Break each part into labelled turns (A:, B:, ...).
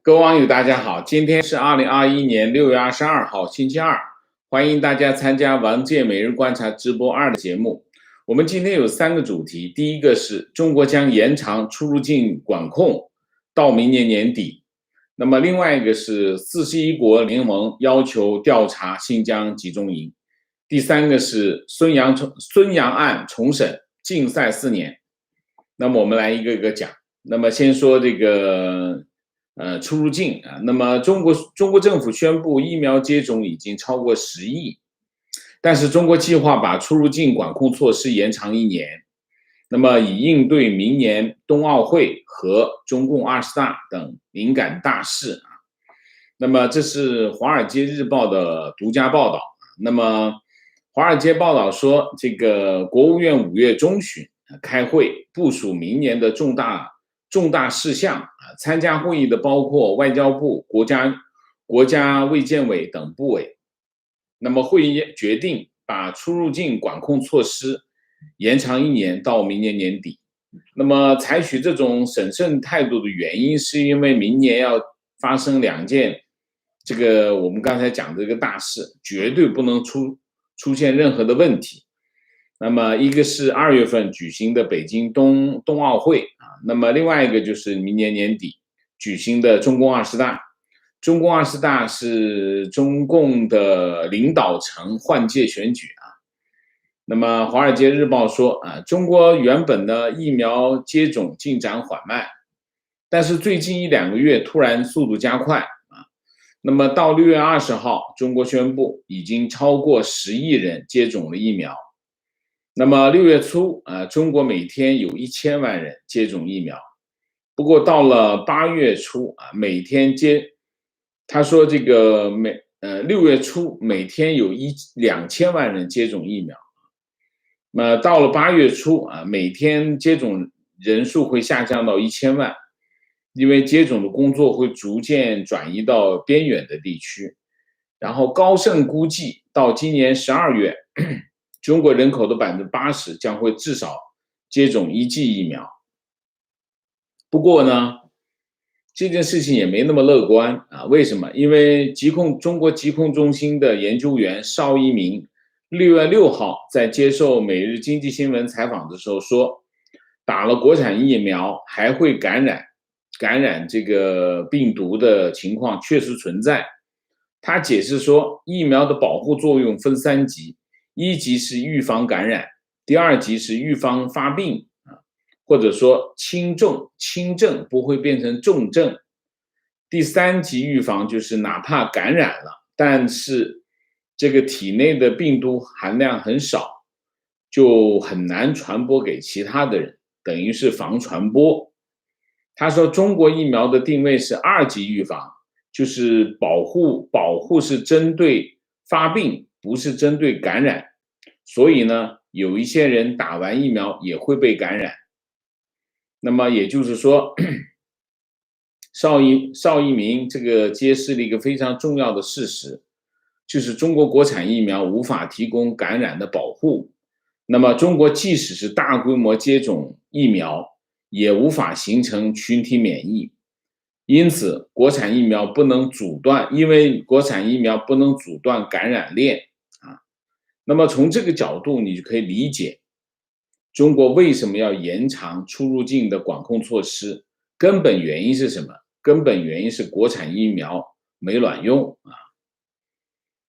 A: 各位网友，大家好，今天是2021年6月22号，星期二，欢迎大家参加王健每日观察直播2的节目。我们今天有3个主题，第一个是中国将延长出入境管控到明年年底，那么另外一个是41国联盟要求调查新疆集中营，第三个是孙杨案重审，禁赛4年。那么我们来一个一个讲。那么先说这个出入境啊，那么中国政府宣布疫苗接种已经超过10亿，但是中国计划把出入境管控措施延长1年，那么以应对明年冬奥会和中共20大等敏感大事啊。那么这是《华尔街日报》的独家报道。那么《华尔街》报道说，这个国务院5月中旬开会部署明年的重大事项啊，参加会议的包括外交部、国家卫健委等部委。那么会议决定把出入境管控措施延长1年到明年年底。那么采取这种审慎态度的原因，是因为明年要发生2件这个我们刚才讲的这个大事，绝对不能出现任何的问题。那么一个是2月份举行的北京冬奥会啊，那么另外一个就是明年年底举行的中共20大。中共20大是中共的领导层换届选举啊。那么《华尔街日报》说啊，中国原本的疫苗接种进展缓慢，但是最近1-2个月突然速度加快啊。那么到6月20号，中国宣布已经超过10亿人接种了疫苗。那么6月初中国每天有1000万人接种疫苗，不过到了8月初每天他说这个6月初每天有2000万人接种疫苗，那到了8月初每天接种人数会下降到1000万，因为接种的工作会逐渐转移到边远的地区。然后高盛估计到今年12月，中国人口的80%将会至少接种1剂疫苗。不过呢，这件事情也没那么乐观啊。为什么？因为中国疾控中心的研究员邵一鸣6月6号在接受每日经济新闻采访的时候说，打了国产疫苗还会感染这个病毒的情况确实存在。他解释说，疫苗的保护作用分3级，1级是预防感染，第2级是预防发病或者说轻症不会变成重症，第3级预防就是哪怕感染了，但是这个体内的病毒含量很少，就很难传播给其他的人，等于是防传播。他说中国疫苗的定位是2级预防，就是保护是针对发病，不是针对感染。所以呢，有一些人打完疫苗也会被感染。那么也就是说，邵一鸣这个揭示了一个非常重要的事实，就是中国国产疫苗无法提供感染的保护。那么中国即使是大规模接种疫苗，也无法形成群体免疫。因此，国产疫苗不能阻断感染链啊。那么从这个角度，你就可以理解中国为什么要延长出入境的管控措施，根本原因是什么？根本原因是国产疫苗没卵用啊。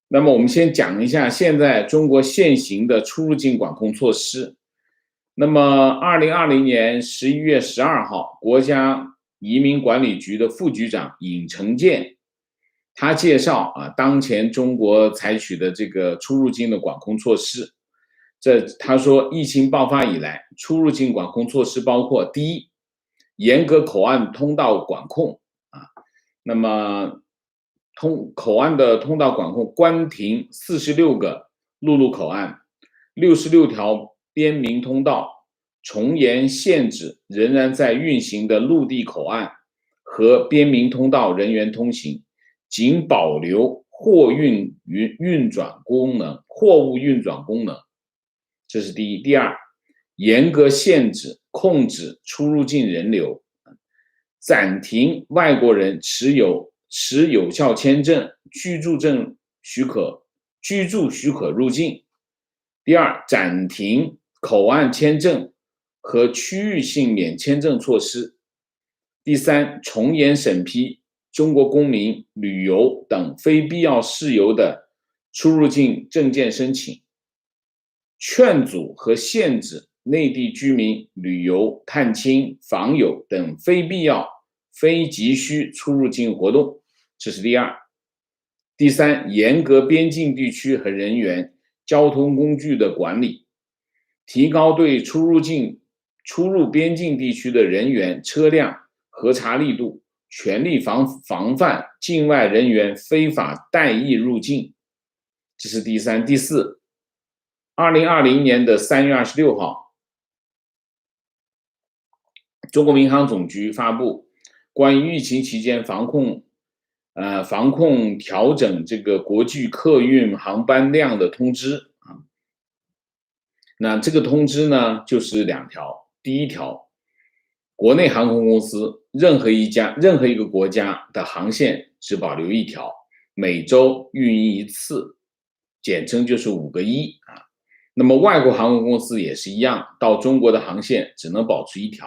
A: 那么我们先讲一下现在中国现行的出入境管控措施。那么2020年11月12号，国家移民管理局的副局长尹成建，他介绍当前中国采取的这个出入境的管控措施。他说，疫情爆发以来，出入境管控措施包括：第一，严格口岸通道管控那么口岸的通道管控，关停46个陆路口岸，66条边民通道，从严限制仍然在运行的陆地口岸和边民通道人员通行，仅保留货物运转功能。这是第一。第二，严格限制控制出入境人流。暂停外国人持有效签证、居住许可入境。第二，暂停口岸签证和区域性免签证措施。第三，从严审批中国公民旅游等非必要事由的出入境证件申请，劝阻和限制内地居民旅游、探亲、访友等非必要、非急需出入境活动，这是第二。第三，严格边境地区和人员、交通工具的管理，提高对出入边境地区的人员、车辆核查力度，全力防范境外人员非法带役入境，这是第三。第四，2020年3月26号，中国民航总局发布关于疫情期间防控调整这个国际客运航班量的通知啊。那这个通知呢，就是2条。第一条，国内航空公司任何一个国家的航线只保留1条，每周运营1次，简称就是5个1啊。那么外国航空公司也是一样，到中国的航线只能保持1条，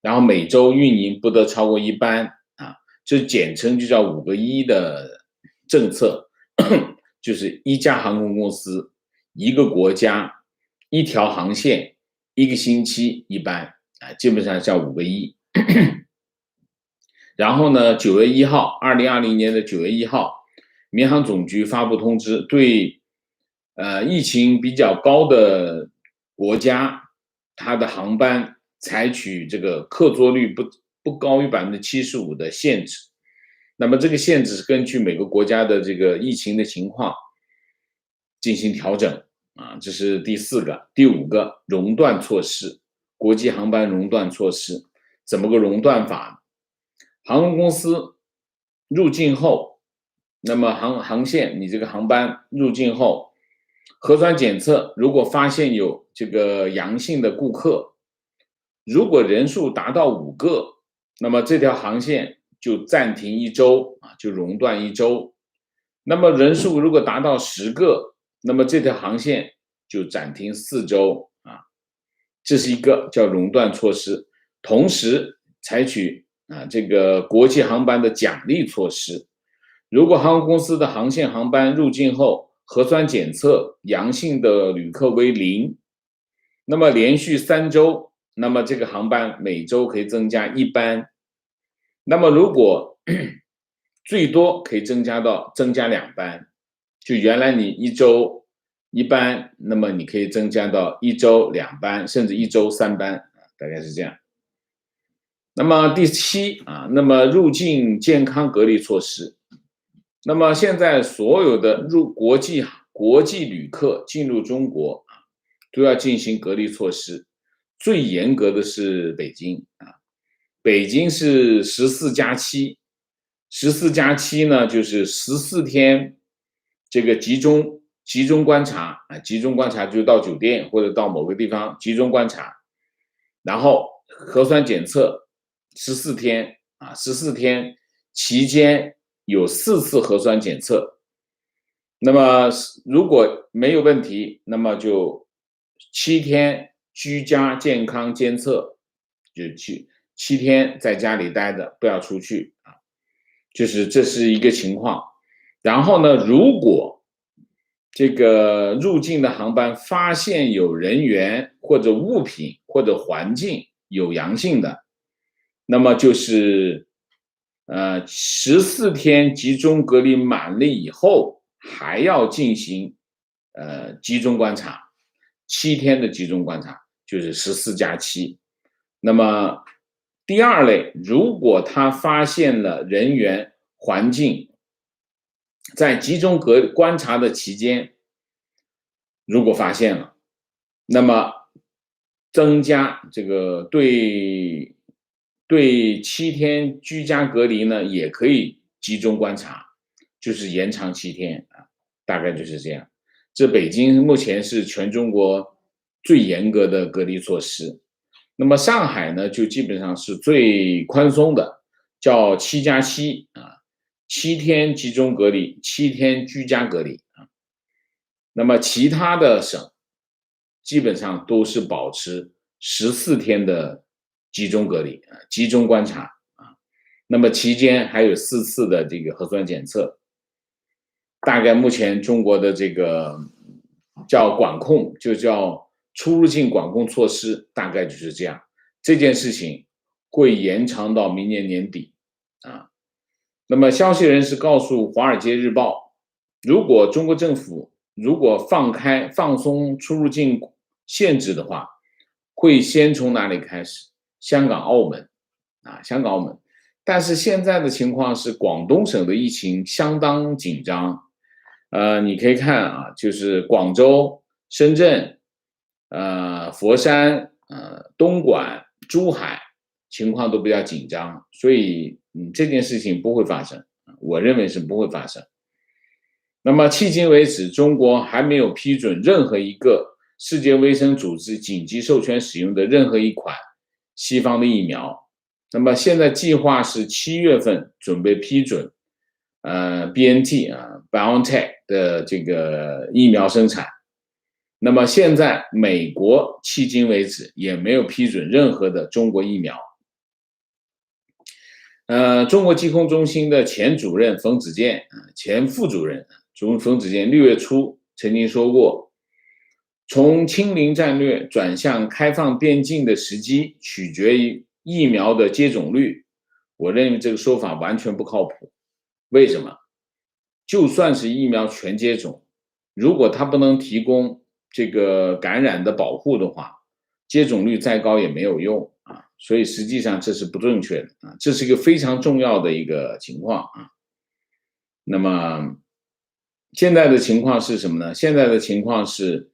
A: 然后每周运营不得超过1班啊，这简称就叫5个1的政策，就是一家航空公司、一个国家、1条航线、1个星期1班啊，基本上叫5个1。然后呢，9月1号，2020年9月1号，民航总局发布通知，对疫情比较高的国家，它的航班采取这个客座率不高于75%的限制。那么这个限制是根据每个国家的这个疫情的情况进行调整啊，这是第4个。第5个，熔断措施，国际航班熔断措施，怎么个熔断法？航空公司入境后，那么航线你这个航班入境后，核酸检测如果发现有这个阳性的顾客，如果人数达到5个，那么这条航线就暂停1周啊，就熔断1周。那么人数如果达到10个，那么这条航线就暂停4周啊。这是一个叫熔断措施。同时采取这个国际航班的奖励措施。如果航空公司的航线航班入境后核酸检测阳性的旅客为0，那么连续3周，那么这个航班每周可以增加1班。那么如果最多可以增加2班，就原来你1周1班，那么你可以增加到1周2班，甚至1周3班，大概是这样。那么第7那么入境健康隔离措施。那么现在所有的国际旅客进入中国都要进行隔离措施，最严格的是北京北京是14+7，14+7呢就是14天这个集中观察集中观察就到酒店或者到某个地方集中观察，然后核酸检测14天14天期间有4次核酸检测，那么如果没有问题，那么就7天居家健康监测，就7天在家里待着，不要出去就是这是一个情况。然后呢，如果这个入境的航班发现有人员或者物品或者环境有阳性的，那么就是14天集中隔离满了以后，还要进行集中观察，7天的集中观察，就是14+7。那么第2类，如果他发现了人员环境在集中观察的期间，如果发现了，那么增加这个对7天居家隔离呢，也可以集中观察，就是延长7天大概就是这样。这北京目前是全中国最严格的隔离措施。那么上海呢，就基本上是最宽松的，叫7+7啊，7天集中隔离，7天居家隔离啊。那么其他的省基本上都是保持14天的集中隔离啊，集中观察啊。那么期间还有4次的这个核酸检测。大概目前中国的这个叫管控，就叫出入境管控措施，大概就是这样。这件事情会延长到明年年底啊。那么消息人士告诉《华尔街日报》，如果中国政府如果放松出入境限制的话，会先从哪里开始？香港、澳门啊，香港、澳门。但是现在的情况是，广东省的疫情相当紧张。你可以看啊，就是广州、深圳、佛山、东莞、珠海情况都比较紧张，所以这件事情不会发生，我认为是不会发生。那么迄今为止，中国还没有批准任何一个世界卫生组织紧急授权使用的任何一款西方的疫苗。那么现在计划是7月份准备批准BNT BioNTech 的这个疫苗生产。那么现在美国迄今为止也没有批准任何的中国疫苗。中国疾控中心的前主任冯子健，前副主任冯子健6月初曾经说过，从清零战略转向开放边境的时机取决于疫苗的接种率。我认为这个说法完全不靠谱。为什么？就算是疫苗全接种，如果它不能提供这个感染的保护的话，接种率再高也没有用啊。所以实际上这是不正确的啊，这是一个非常重要的一个情况啊。那么现在的情况是什么呢？现在的情况是，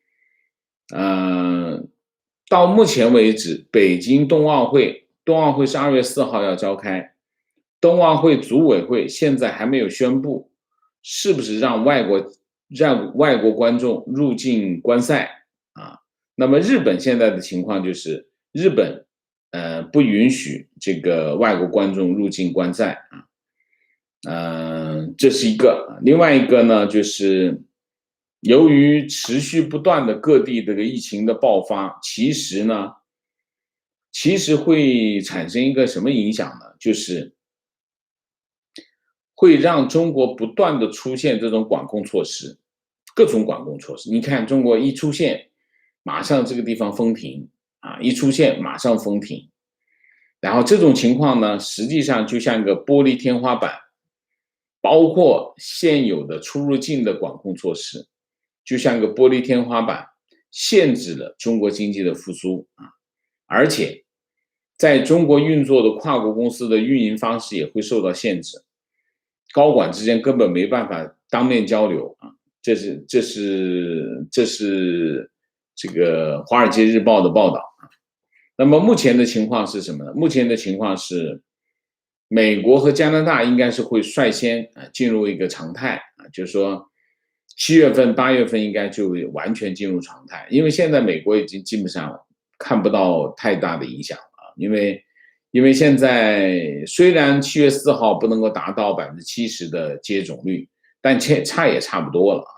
A: 到目前为止，北京冬奥会是2月4号要召开，冬奥会组委会现在还没有宣布是不是让外国观众入境观赛啊。那么日本现在的情况就是日本不允许这个外国观众入境观赛啊。这是一个。另外一个呢，就是由于持续不断的各地这个疫情的爆发，其实会产生一个什么影响呢？就是会让中国不断的出现这种管控措施，各种管控措施。你看中国一出现，马上这个地方封停啊，一出现马上封停。然后这种情况呢，实际上就像一个玻璃天花板，包括现有的出入境的管控措施，就像一个玻璃天花板，限制了中国经济的复苏啊。而且在中国运作的跨国公司的运营方式也会受到限制，高管之间根本没办法当面交流啊。这是这个《华尔街日报》的报道啊。那么目前的情况是什么呢？目前的情况是，美国和加拿大应该是会率先进入一个常态啊，就是说7月份、8月份应该就完全进入常态，因为现在美国已经基本上看不到太大的影响了，因为现在虽然7月4号不能够达到70%的接种率，但也差不多了啊。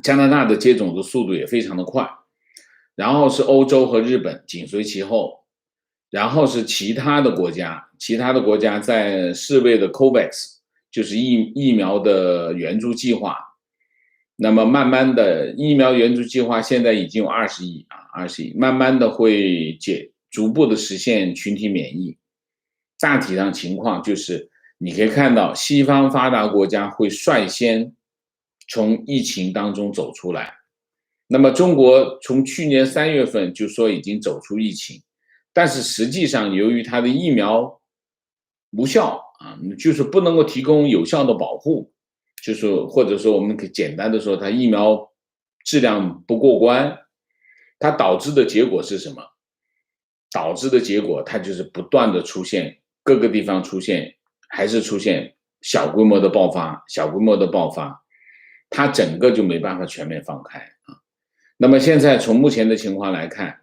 A: 加拿大的接种的速度也非常的快。然后是欧洲和日本紧随其后，然后是其他的国家在世卫的 COVAX， 就是疫苗的援助计划。那么慢慢的，疫苗援助计划现在已经有20亿，慢慢的会逐步的实现群体免疫。大体上情况就是你可以看到西方发达国家会率先从疫情当中走出来。那么中国从去年3月份就说已经走出疫情，但是实际上由于它的疫苗无效啊，就是不能够提供有效的保护，就是或者说我们可以简单的说，它疫苗质量不过关，它导致的结果是什么？导致的结果它就是不断的出现各个地方还是出现小规模的爆发，它整个就没办法全面放开啊。那么现在从目前的情况来看，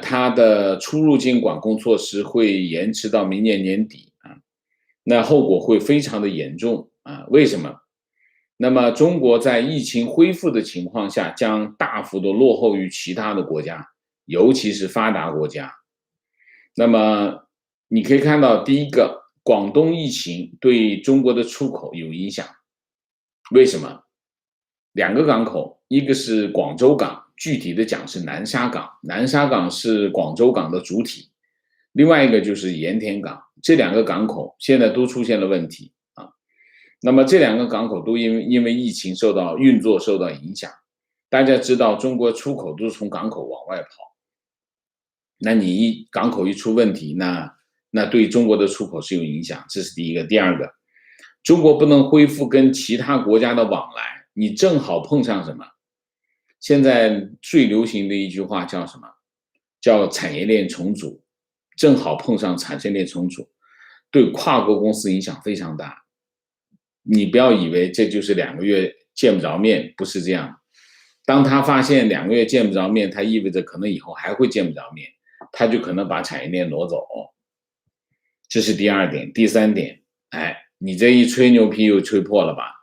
A: 它的出入境管控措施会延迟到明年年底啊，那后果会非常的严重啊。为什么？那么中国在疫情恢复的情况下，将大幅的落后于其他的国家，尤其是发达国家。那么你可以看到，第一个，广东疫情对中国的出口有影响。为什么？两个港口，一个是广州港，具体的讲是南沙港，南沙港是广州港的主体，另外一个就是盐田港，这两个港口现在都出现了问题啊。那么这两个港口都因为疫情运作受到影响。大家知道，中国出口都是从港口往外跑，那你港口一出问题，那对中国的出口是有影响，这是第一个。第二个，中国不能恢复跟其他国家的往来，你正好碰上什么？现在最流行的一句话叫什么？叫产业链重组，正好碰上产业链重组，对跨国公司影响非常大。你不要以为这就是2个月见不着面，不是这样。当他发现2个月见不着面，他意味着可能以后还会见不着面，他就可能把产业链挪走。这是第二点。第三点，你这一吹牛皮又吹破了吧？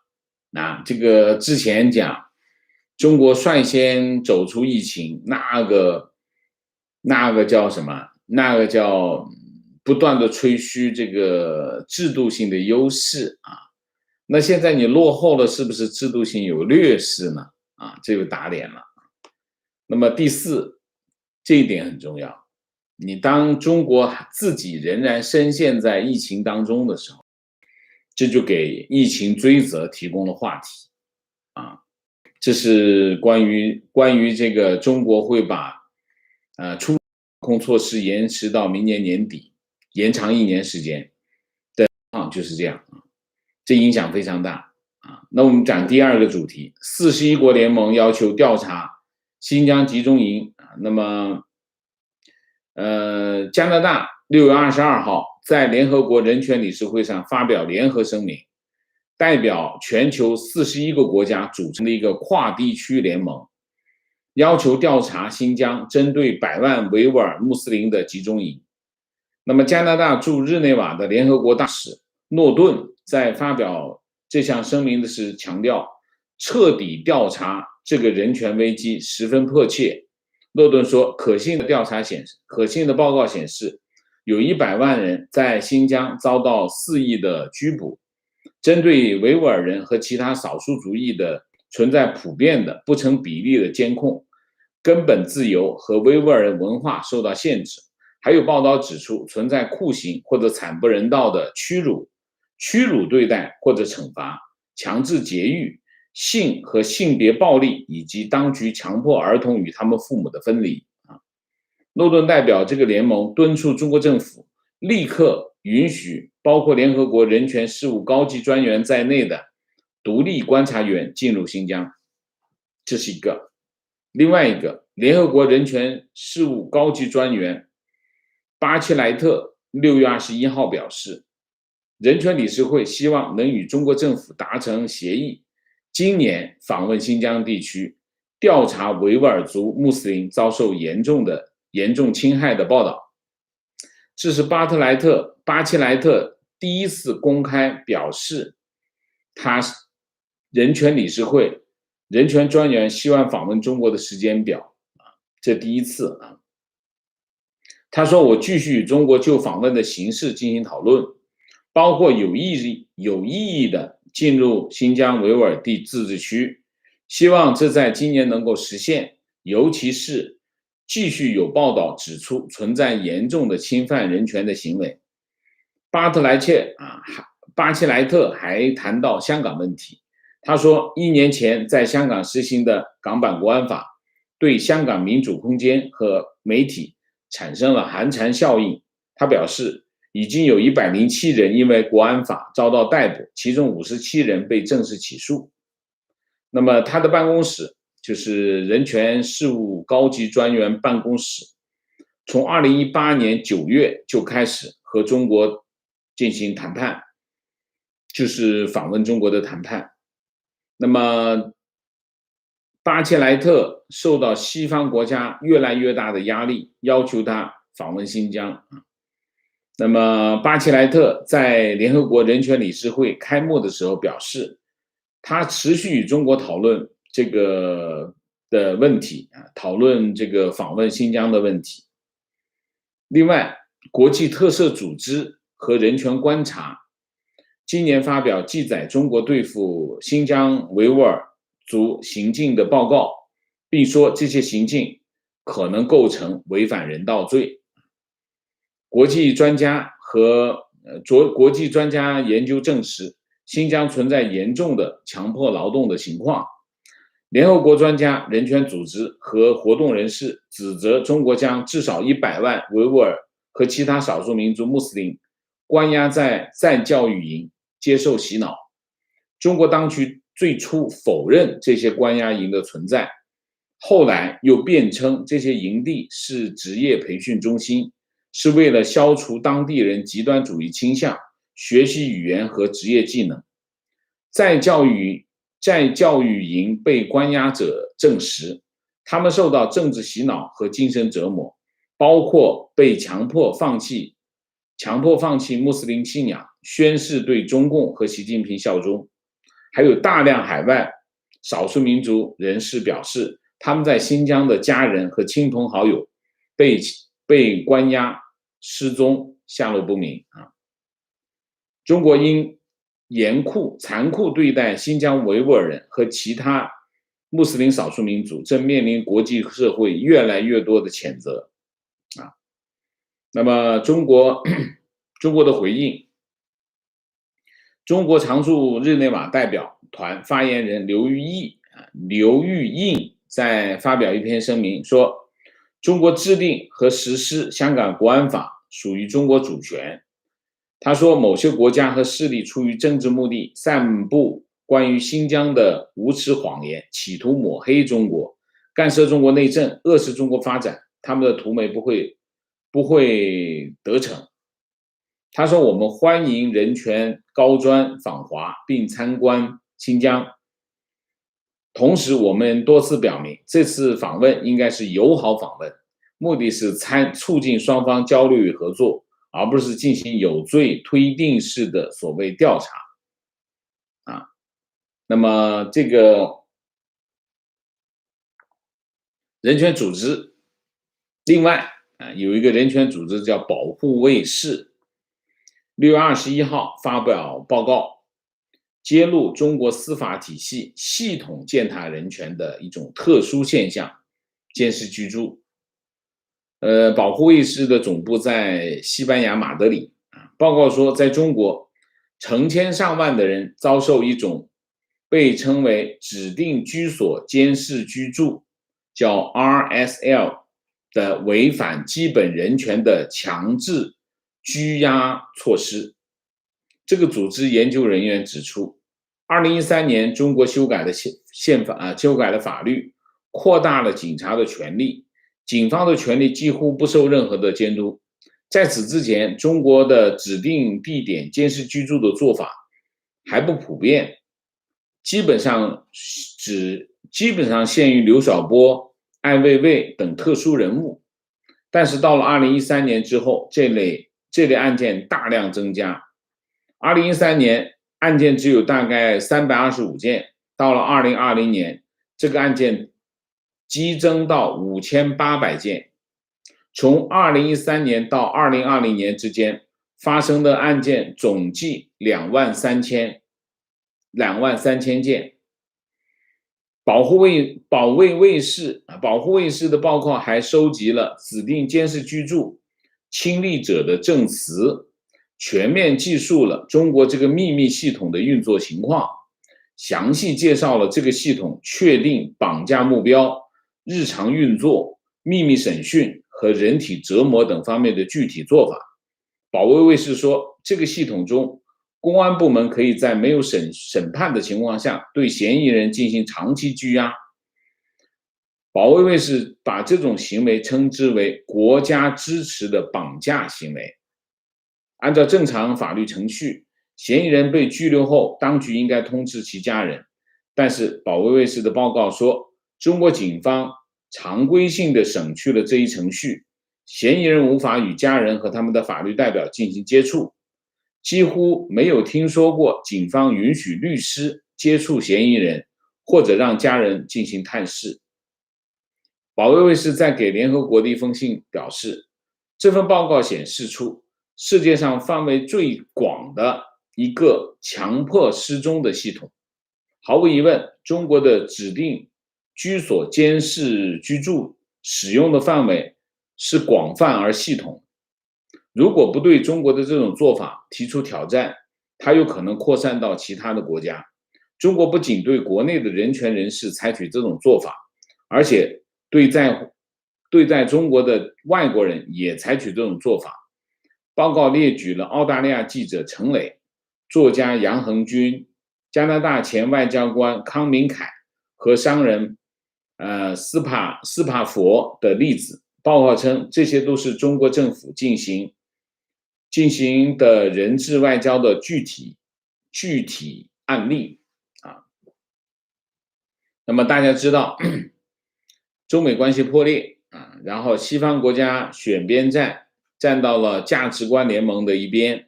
A: 这个之前讲中国率先走出疫情，那个叫什么？那个叫不断的吹嘘这个制度性的优势啊。那现在你落后了，是不是制度性有劣势呢？这就打脸了。那么第四，这一点很重要。你当中国自己仍然深陷在疫情当中的时候，这就给疫情追责提供了话题啊。这是关于这个中国会把出入控措施延迟到明年年底，延长1年时间的就是这样啊，这影响非常大啊。那我们讲第二个主题，41国联盟要求调查新疆集中营啊。那么加拿大6月22号在联合国人权理事会上发表联合声明，代表全球41个国家组成的一个跨地区联盟，要求调查新疆针对100万维吾尔穆斯林的集中营。那么加拿大驻日内瓦的联合国大使诺顿在发表这项声明的时强调，彻底调查这个人权危机十分迫切。诺顿说，可信的报告显示，有100万人在新疆遭到肆意的拘捕，针对维吾尔人和其他少数族裔的存在普遍的不成比例的监控，根本自由和维吾尔人文化受到限制。还有报道指出，存在酷刑或者惨不忍睹的屈辱对待或者惩罚、强制节育、性和性别暴力，以及当局强迫儿童与他们父母的分离。诺顿代表这个联盟敦促中国政府立刻允许包括联合国人权事务高级专员在内的独立观察员进入新疆。这是一个。另外一个，联合国人权事务高级专员巴切莱特6月21号表示，人权理事会希望能与中国政府达成协议，今年访问新疆地区，调查维吾尔族穆斯林遭受严重侵害的报道。这是巴切莱特第一次公开表示，他人权理事会人权专员希望访问中国的时间表，这第一次啊。他说，我继续与中国就访问的形式进行讨论，包括有意义的进入新疆维吾尔地自治区，希望这在今年能够实现，尤其是继续有报道指出存在严重的侵犯人权的行为。巴切莱特还谈到香港问题，他说，1年前在香港实行的港版国安法对香港民主空间和媒体产生了寒蝉效应。他表示，已经有107人因为国安法遭到逮捕，其中57人被正式起诉。那么他的办公室就是人权事务高级专员办公室，从2018年9月就开始和中国进行谈判，就是访问中国的谈判。那么巴切莱特受到西方国家越来越大的压力，要求他访问新疆。那么巴切莱特在联合国人权理事会开幕的时候表示，他持续与中国讨论这个的问题讨论这个访问新疆的问题。另外，国际特赦组织和人权观察今年发表记载中国对付新疆维吾尔族行径的报告，并说这些行径可能构成违反人道罪。国际专家研究证实，新疆存在严重的强迫劳动的情况。联合国专家、人权组织和活动人士指责中国将至少100万维吾尔和其他少数民族穆斯林关押在再教育营接受洗脑。中国当局最初否认这些关押营的存在，后来又辩称这些营地是职业培训中心，是为了消除当地人极端主义倾向，学习语言和职业技能。在教育营被关押者证实，他们受到政治洗脑和精神折磨，包括被强迫放弃穆斯林信仰，宣誓对中共和习近平效忠。还有大量海外少数民族人士表示，他们在新疆的家人和亲朋好友被关押、失踪、下落不明。中国因残酷对待新疆维吾尔人和其他穆斯林少数民族，正面临国际社会越来越多的谴责。那么中国的回应，中国常驻日内瓦代表团发言人刘玉印在发表一篇声明说，中国制定和实施香港国安法属于中国主权。他说，某些国家和势力出于政治目的，散布关于新疆的无耻谎言，企图抹黑中国，干涉中国内政，遏制中国发展，他们的图谋不会得逞。他说，我们欢迎人权高专访华并参观新疆，同时我们多次表明，这次访问应该是友好访问，目的是促进双方交流与合作，而不是进行有罪推定式的所谓调查。那么这个人权组织，另外有一个人权组织叫保护卫士，6月21号发表报告，揭露中国司法体系系统践踏人权的一种特殊现象——监视居住。保护卫士的总部在西班牙马德里。报告说，在中国，成千上万的人遭受一种被称为指定居所监视居住，叫 RSL 的违反基本人权的强制拘押措施。这个组织研究人员指出，2013年中国修改了法律，扩大了警察的权利，警方的权利几乎不受任何的监督。在此之前，中国的指定地点监视居住的做法还不普遍，基本上限于刘晓波、艾未未等特殊人物。但是到了2013年之后，这类案件大量增加。2013年案件只有大概325件，到了2020年，这个案件激增到5800件。从2013年到2020年之间发生的案件总计23000件。保护卫士的报告还收集了指定监视居住亲历者的证词，全面记述了中国这个秘密系统的运作情况，详细介绍了这个系统确定绑架目标、日常运作、秘密审讯和人体折磨等方面的具体做法。保卫卫士说，这个系统中，公安部门可以在没有审判的情况下对嫌疑人进行长期拘押。保卫卫士把这种行为称之为国家支持的绑架行为。按照正常法律程序，嫌疑人被拘留后，当局应该通知其家人。但是保卫卫士的报告说，中国警方常规性的省去了这一程序，嫌疑人无法与家人和他们的法律代表进行接触，几乎没有听说过警方允许律师接触嫌疑人或者让家人进行探视。保卫卫士在给联合国的一封信表示，这份报告显示出世界上范围最广的一个强迫失踪的系统。毫无疑问，中国的指定居所监视居住使用的范围是广泛而系统。如果不对中国的这种做法提出挑战，它有可能扩散到其他的国家。中国不仅对国内的人权人士采取这种做法，而且对在中国的外国人也采取这种做法。报告列举了澳大利亚记者陈磊、作家杨恒军、加拿大前外交官康明凯和商人斯帕佛的例子。报告称，这些都是中国政府进行的人质外交的具体案例啊。那么大家知道，中美关系破裂啊，然后西方国家选边站到了价值观联盟的一边，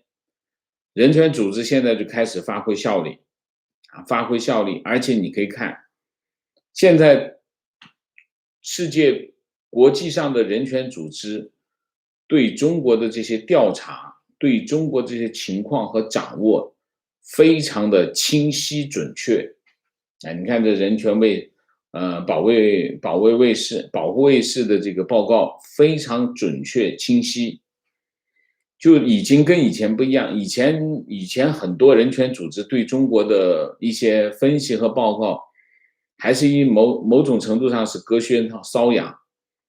A: 人权组织现在就开始发挥效力，而且你可以看，现在世界国际上的人权组织对中国的这些调查，对中国这些情况和掌握非常的清晰准确。你看这人权保护卫士的这个报告非常准确清晰，就已经跟以前不一样。以前很多人权组织对中国的一些分析和报告，还是以某种程度上是隔靴搔痒，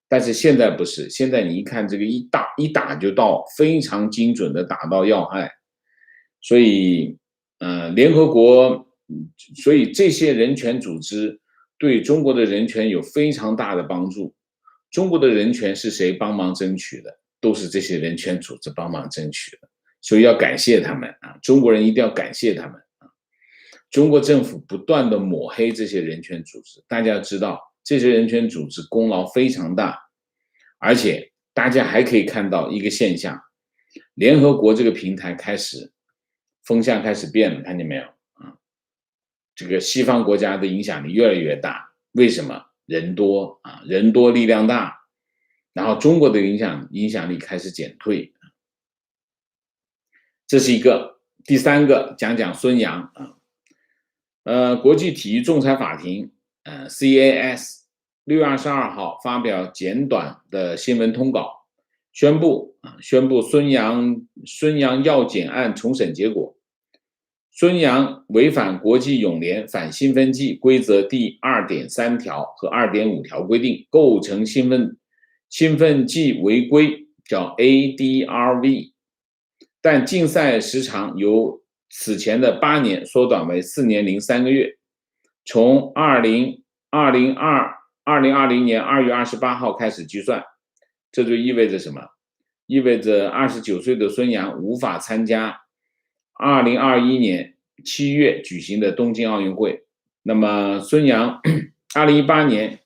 A: 但是现在不是。现在你一看这个一打就到，非常精准的打到要害。所以联合国，所以这些人权组织对中国的人权有非常大的帮助。中国的人权是谁帮忙争取的？都是这些人权组织帮忙争取的，所以要感谢他们啊！中国人一定要感谢他们啊！中国政府不断的抹黑这些人权组织，大家知道这些人权组织功劳非常大，而且大家还可以看到一个现象，联合国这个平台风向开始变了，看见没有啊？这个西方国家的影响力越来越大，为什么？人多啊，人多力量大。然后中国的影响力开始减退，这是一个。第三个讲孙杨啊，国际体育仲裁法庭CAS 6月22号发表简短的新闻通稿，宣布孙杨药检案重审结果。孙杨违反国际泳联反兴奋剂规则第 2.3 条和 2.5 条规定，构成兴奋剂违规，叫 ADRV， 但竞赛时长由此前的8年缩短为4年0.3个月，从2020年2月28号开始计算。这就意味着什么？意味着29岁的孙杨无法参加2021年7月举行的东京奥运会。那么孙杨2018年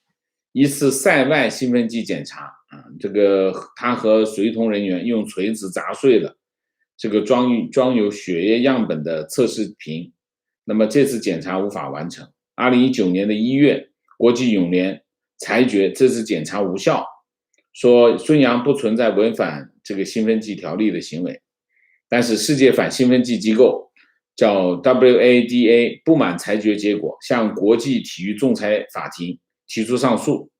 A: 一次赛外兴奋剂检查这个他和随同人员用锤子砸碎了这个装有血液样本的测试瓶，那么这次检查无法完成。2019年的1月，国际泳联裁决这次检查无效，说孙杨不存在违反这个兴奋剂条例的行为。但是世界反兴奋剂机构叫 WADA 不满裁决结果，向国际体育仲裁法庭提出上诉。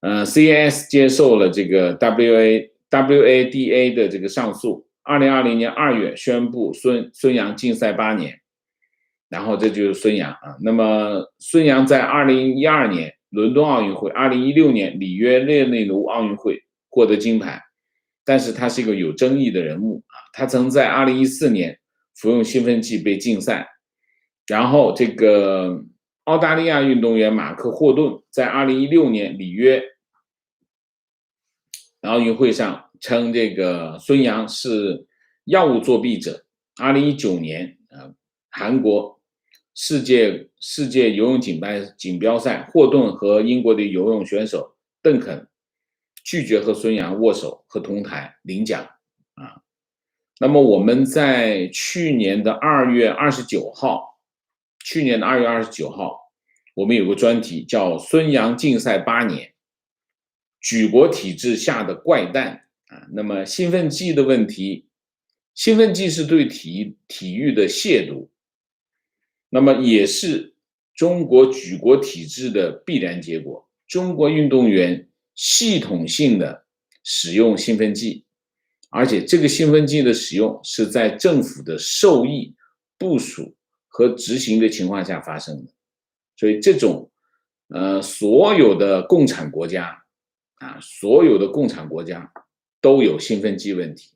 A: CAS 接受了这个 WADA 的这个上诉。2020年2月宣布孙杨禁赛8年，然后这就是孙杨啊。那么孙杨在2012年伦敦奥运会、2016年里约热内卢奥运会获得金牌，但是他是一个有争议的人物啊。他曾在2014年服用兴奋剂被禁赛，然后这个澳大利亚运动员马克霍顿在2016年里约奥运会上称这个孙杨是药物作弊者。2019年韩国世界游泳锦标赛，霍顿和英国的游泳选手邓肯拒绝和孙杨握手和同台领奖啊。那么我们在去年的2月29号，我们有个专题叫孙杨禁赛8年，举国体制下的怪诞啊。那么兴奋剂的问题，兴奋剂是对体育的亵渎，那么也是中国举国体制的必然结果。中国运动员系统性的使用兴奋剂，而且这个兴奋剂的使用是在政府的授意、部署和执行的情况下发生的。所以这种所有的共产国家都有兴奋剂问题。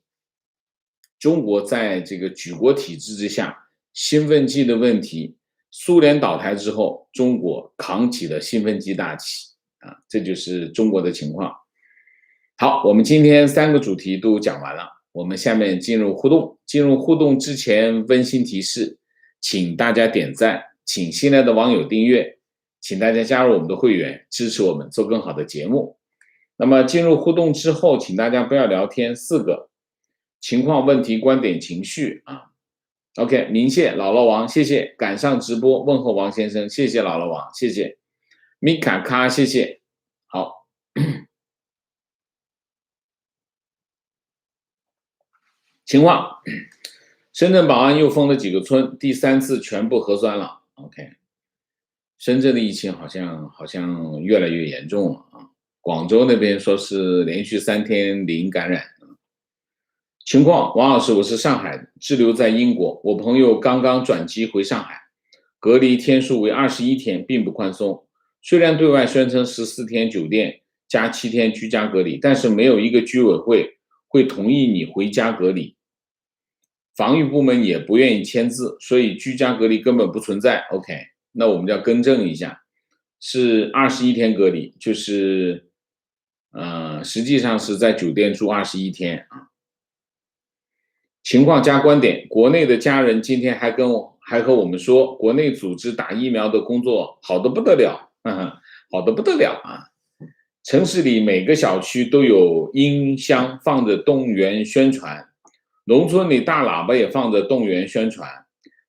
A: 中国在这个举国体制之下，兴奋剂的问题，苏联倒台之后，中国扛起了兴奋剂大旗啊，这就是中国的情况。好，我们今天3个主题都讲完了，我们下面进入互动。进入互动之前，温馨提示，请大家点赞，请新来的网友订阅，请大家加入我们的会员，支持我们做更好的节目。那么进入互动之后，请大家不要聊天，4个情况、问题、观点、情绪啊。OK， 明谢姥姥王，谢谢，赶上直播，问候王先生，谢谢姥姥王，谢谢，米卡卡，谢谢。好，情况，深圳宝安又封了几个村，第3次全部核酸了。OK， 深圳的疫情好像越来越严重了啊。广州那边说是连续3天零感染。情况，王老师，我是上海滞留在英国，我朋友刚刚转机回上海，隔离天数为21天，并不宽松。虽然对外宣称14天酒店加7天居家隔离，但是没有一个居委会同意你回家隔离，防疫部门也不愿意签字，所以居家隔离根本不存在。OK， 那我们要更正一下，是21天隔离，就是实际上是在酒店住21天啊。情况加观点，国内的家人今天还和我们说，国内组织打疫苗的工作好得不得了，好得不得了啊！城市里每个小区都有音箱放着动员宣传，农村里大喇叭也放着动员宣传。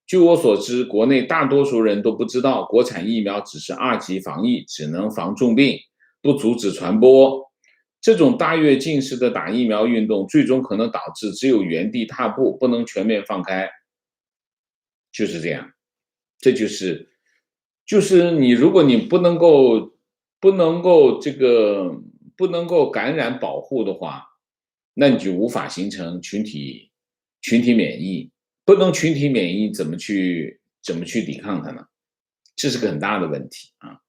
A: 据我所知，国内大多数人都不知道国产疫苗只是2级防疫，只能防重病，不阻止传播。这种大跃进式的打疫苗运动，最终可能导致只有原地踏步，不能全面放开。就是这样，这就是你，如果你不能够感染保护的话，那你就无法形成群体免疫。不能群体免疫，怎么去抵抗它呢？这是个很大的问题啊。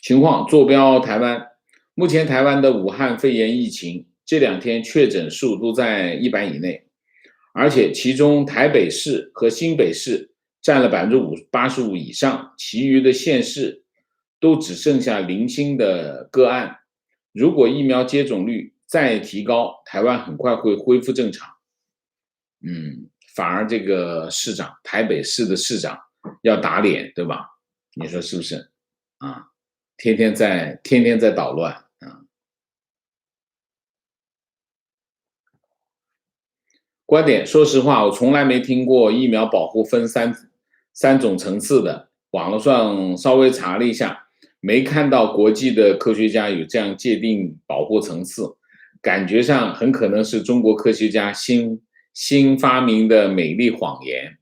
A: 情况坐标台湾。目前台湾的武汉肺炎疫情这2天确诊数都在100以内，而且其中台北市和新北市占了85%以上，其余的县市都只剩下零星的个案。如果疫苗接种率再提高，台湾很快会恢复正常。反而这个台北市的市长要打脸，对吧？你说是不是啊？天天在捣乱啊！观点，说实话，我从来没听过疫苗保护分三种层次的。网络上稍微查了一下，没看到国际的科学家有这样界定保护层次，感觉上很可能是中国科学家新发明的美丽谎言，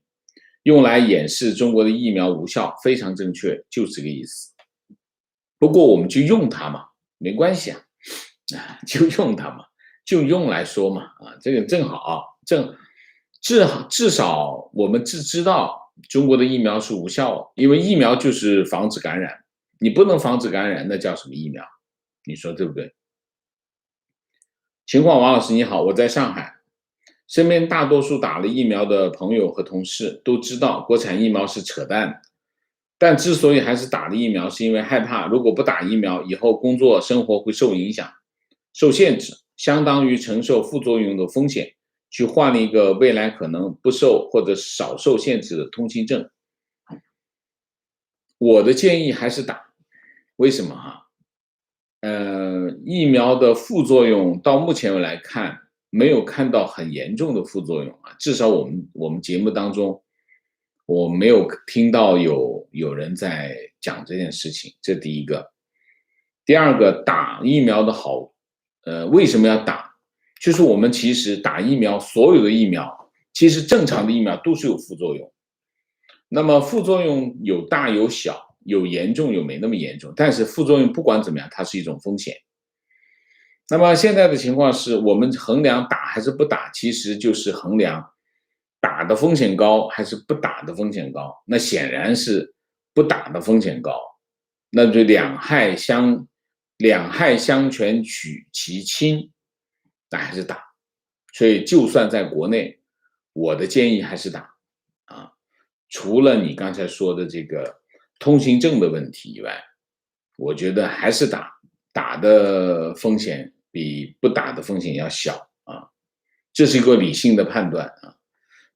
A: 用来掩饰中国的疫苗无效，非常正确，就是这个意思。不过我们就用它嘛，没关系啊，就用它嘛，就用来说嘛，这个正好，至少我们知道中国的疫苗是无效，因为疫苗就是防止感染，你不能防止感染，那叫什么疫苗？你说对不对？情况，王老师你好，我在上海，身边大多数打了疫苗的朋友和同事都知道国产疫苗是扯淡，但之所以还是打了疫苗，是因为害怕如果不打疫苗，以后工作生活会受影响、受限制，相当于承受副作用的风险，去换了一个未来可能不受或者少受限制的通行证。我的建议还是打，为什么哈？疫苗的副作用到目前来看，没有看到很严重的副作用啊，至少我们节目当中，我没有听到有人在讲这件事情，这第一个。第二个，打疫苗的好，为什么要打？就是我们其实打疫苗，所有的疫苗，其实正常的疫苗都是有副作用。那么副作用有大有小，有严重有没那么严重，但是副作用不管怎么样，它是一种风险。那么现在的情况是我们衡量打还是不打，其实就是衡量打的风险高还是不打的风险高。那显然是不打的风险高，那就两害相权取其轻，那还是打。所以就算在国内，我的建议还是打啊。除了你刚才说的这个通行证的问题以外，我觉得还是打，打的风险比不打的风险要小啊，这是一个理性的判断啊。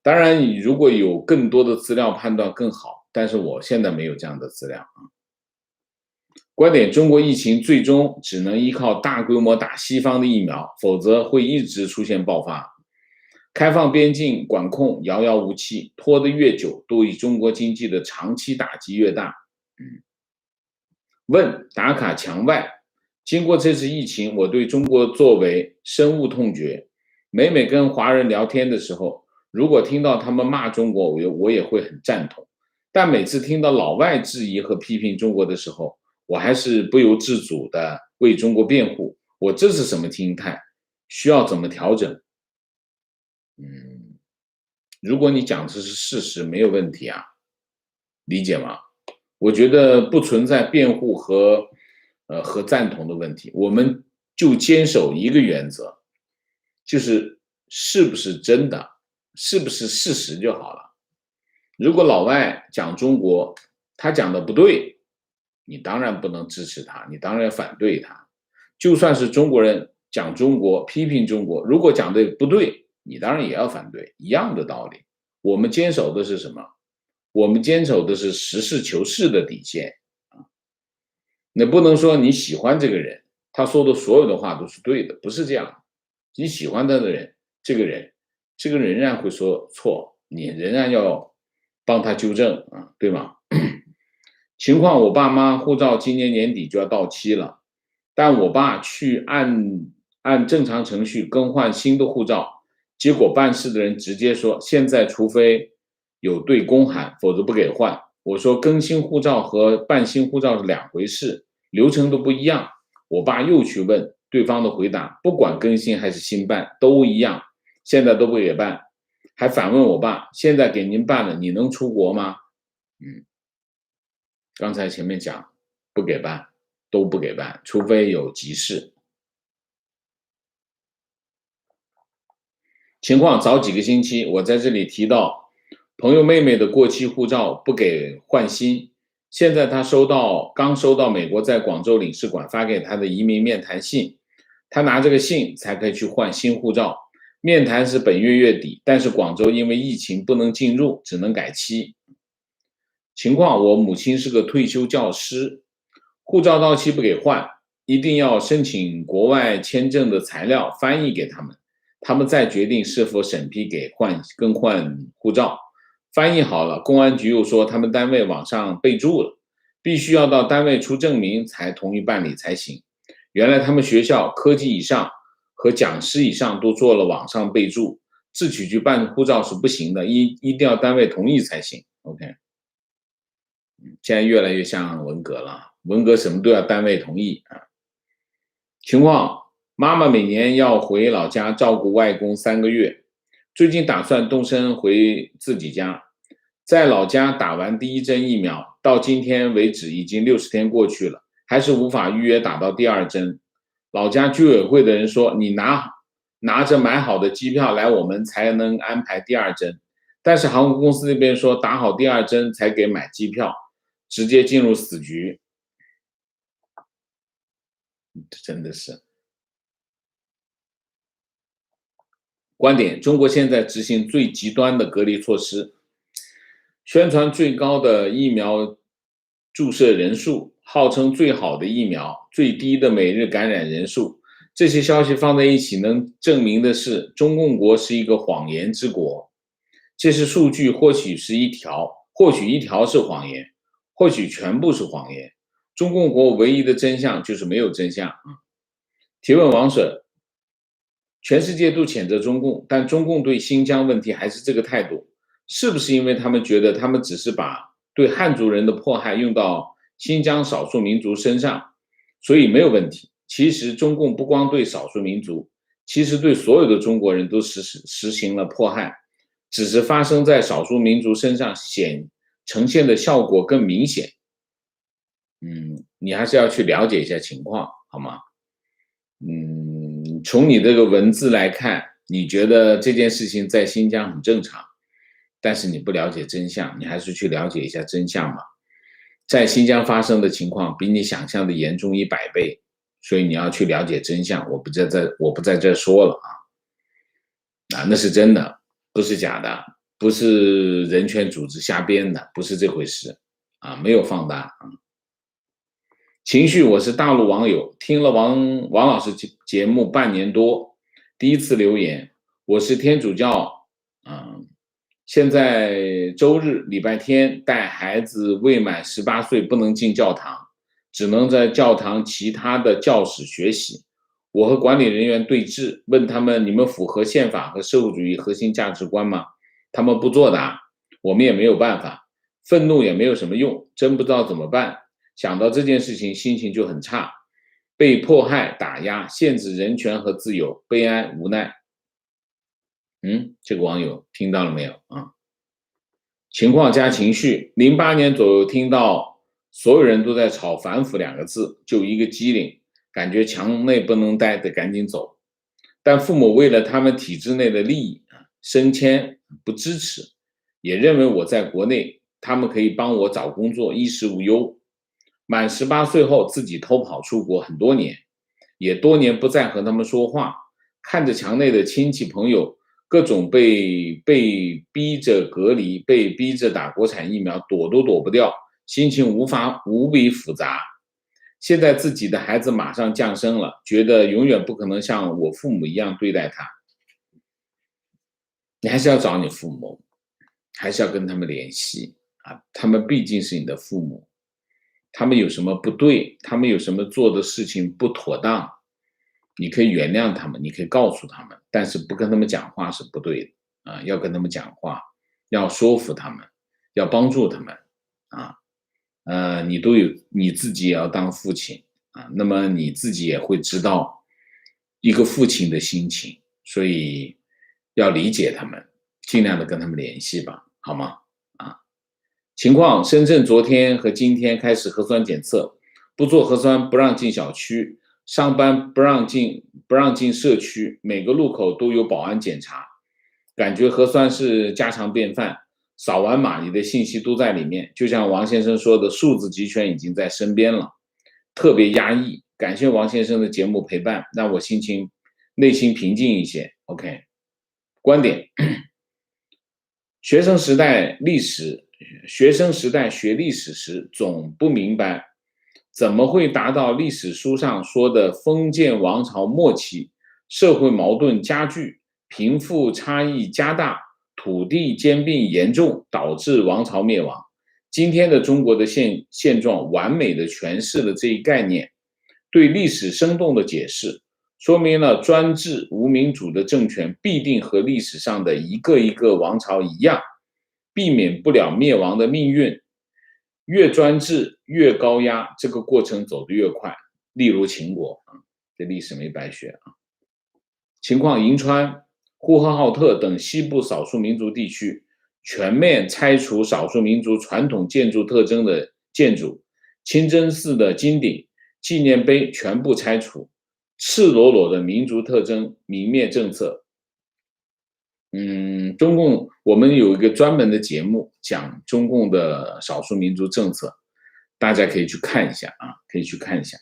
A: 当然，你如果有更多的资料判断更好，但是我现在没有这样的资料啊。观点：中国疫情最终只能依靠大规模打西方的疫苗，否则会一直出现爆发。开放边境管控遥遥无期，拖得越久，对中国经济的长期打击越大。问：打卡墙外，经过这次疫情，我对中国作为深恶痛绝。每每跟华人聊天的时候，如果听到他们骂中国，我也会很赞同。但每次听到老外质疑和批评中国的时候，我还是不由自主的为中国辩护。我这是什么心态？需要怎么调整？如果你讲的是事实，没有问题啊，理解吗？我觉得不存在辩护和赞同的问题，我们就坚守一个原则，就是是不是真的，是不是事实就好了。如果老外讲中国，他讲的不对，你当然不能支持他，你当然反对他。就算是中国人讲中国，批评中国，如果讲的不对，你当然也要反对，一样的道理。我们坚守的是什么？我们坚守的是实事求是的底线啊。那不能说你喜欢这个人，他说的所有的话都是对的，不是这样。你喜欢他的人，这个人仍然会说错，你仍然要帮他纠正啊，对吗？情况，我爸妈护照今年年底就要到期了，但我爸去按正常程序更换新的护照，结果办事的人直接说，现在除非有对公函，否则不给换。我说更新护照和办新护照是两回事，流程都不一样。我爸又去问，对方的回答，不管更新还是新办都一样，现在都不给办，还反问我爸，现在给您办了，你能出国吗？刚才前面讲不给办，都不给办，除非有急事。情况早几个星期，我在这里提到朋友妹妹的过期护照不给换新，现在他刚收到美国在广州领事馆发给他的移民面谈信，他拿这个信才可以去换新护照。面谈是本月月底，但是广州因为疫情不能进入，只能改期。情况，我母亲是个退休教师，护照到期不给换，一定要申请国外签证的材料翻译给他们，他们再决定是否审批更换护照。翻译好了，公安局又说他们单位网上备注了，必须要到单位出证明才同意办理才行。原来他们学校科级以上和讲师以上都做了网上备注，自己去办护照是不行的，一定要单位同意才行。OK。现在越来越像文革了，文革什么都要单位同意啊。情况，妈妈每年要回老家照顾外公3个月，最近打算动身回自己家，在老家打完第1针疫苗，到今天为止已经60天过去了，还是无法预约打到第2针。老家居委会的人说，你拿着买好的机票来，我们才能安排第2针，但是航空公司那边说打好第2针才给买机票，直接进入死局。真的是。观点：中国现在执行最极端的隔离措施，宣传最高的疫苗注射人数，号称最好的疫苗，最低的每日感染人数，这些消息放在一起，能证明的是，中共国是一个谎言之国。这些数据或许一条是谎言，或许全部是谎言。中共国唯一的真相就是没有真相。提问王水，全世界都谴责中共，但中共对新疆问题还是这个态度，是不是因为他们觉得他们只是把对汉族人的迫害用到新疆少数民族身上，所以没有问题？其实中共不光对少数民族，其实对所有的中国人都实行了迫害，只是发生在少数民族身上呈现的效果更明显。你还是要去了解一下情况，好吗？从你这个文字来看，你觉得这件事情在新疆很正常，但是你不了解真相，你还是去了解一下真相嘛。在新疆发生的情况比你想象的严重100倍，所以你要去了解真相。我不在这说了啊，那是真的，不是假的，不是人权组织瞎编的，不是这回事啊，没有放大啊。情绪，我是大陆网友，听了王老师节目半年多，第一次留言。我是天主教，现在周日、礼拜天带孩子未满18岁不能进教堂，只能在教堂其他的教室学习。我和管理人员对峙，问他们：你们符合宪法和社会主义核心价值观吗？他们不作答，我们也没有办法，愤怒也没有什么用，真不知道怎么办。想到这件事情，心情就很差，被迫害、打压、限制人权和自由，悲哀、无奈。这个网友听到了没有啊？情况加情绪，08年左右听到所有人都在吵反腐2个字，就一个机灵，感觉墙内不能待，得赶紧走。但父母为了他们体制内的利益升迁不支持，也认为我在国内，他们可以帮我找工作，衣食无忧。满18岁后自己偷跑出国很多年，也多年不再和他们说话，看着墙内的亲戚朋友各种被逼着隔离，被逼着打国产疫苗，躲都躲不掉，心情无比复杂。现在自己的孩子马上降生了，觉得永远不可能像我父母一样对待他。你还是要找你父母，还是要跟他们联系啊，他们毕竟是你的父母。他们有什么不对，他们有什么做的事情不妥当，你可以原谅他们，你可以告诉他们，但是不跟他们讲话是不对的啊，要跟他们讲话，要说服他们，要帮助他们啊。你自己也要当父亲啊，那么你自己也会知道一个父亲的心情，所以要理解他们，尽量的跟他们联系吧，好吗？情况，深圳昨天和今天开始核酸检测，不做核酸不让进小区，上班不让进社区，每个路口都有保安检查，感觉核酸是家常便饭，扫完码你的信息都在里面，就像王先生说的，数字集权已经在身边了，特别压抑。感谢王先生的节目陪伴，让我内心平静一些。OK， 观点，学生时代学历史时，总不明白怎么会达到历史书上说的封建王朝末期，社会矛盾加剧，贫富差异加大，土地兼并严重，导致王朝灭亡。今天的中国的现状完美的诠释了这一概念，对历史生动的解释，说明了专制无民主的政权必定和历史上的一个一个王朝一样，避免不了灭亡的命运。越专制越高压，这个过程走得越快。例如秦国这历史没白学情况，银川、呼和浩特等西部少数民族地区全面拆除少数民族传统建筑特征的建筑，清真寺的金顶、纪念碑全部拆除，赤裸裸的民族特征泯灭政策。中共我们有一个专门的节目讲中共的少数民族政策，大家可以去看一下可以去看一下。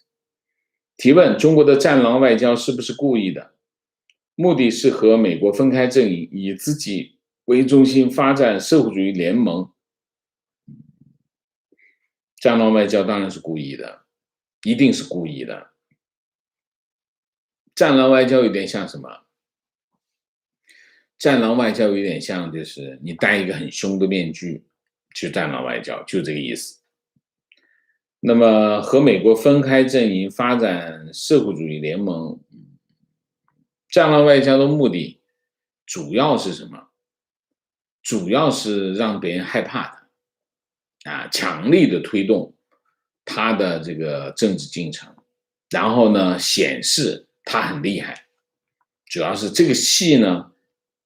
A: 提问：中国的战狼外交是不是故意的？目的是和美国分开阵营，以自己为中心发展社会主义联盟。战狼外交当然是故意的，一定是故意的。战狼外交有点像什么？战狼外交有点像就是你戴一个很凶的面具去战狼外交，就这个意思。那么和美国分开阵营发展社会主义联盟，战狼外交的目的主要是什么？主要是让别人害怕他，强力的推动他的这个政治进程，然后呢，显示他很厉害。主要是这个戏呢，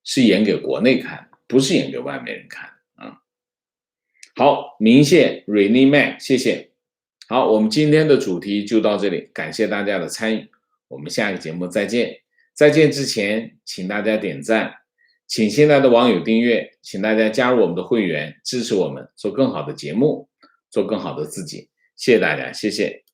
A: 是演给国内看，不是演给外面人看啊。好，明谢 Rainy Man， 谢谢。好，我们今天的主题就到这里，感谢大家的参与，我们下个节目再见。再见之前，请大家点赞，请新来的网友订阅，请大家加入我们的会员，支持我们做更好的节目，做更好的自己。谢谢大家，谢谢。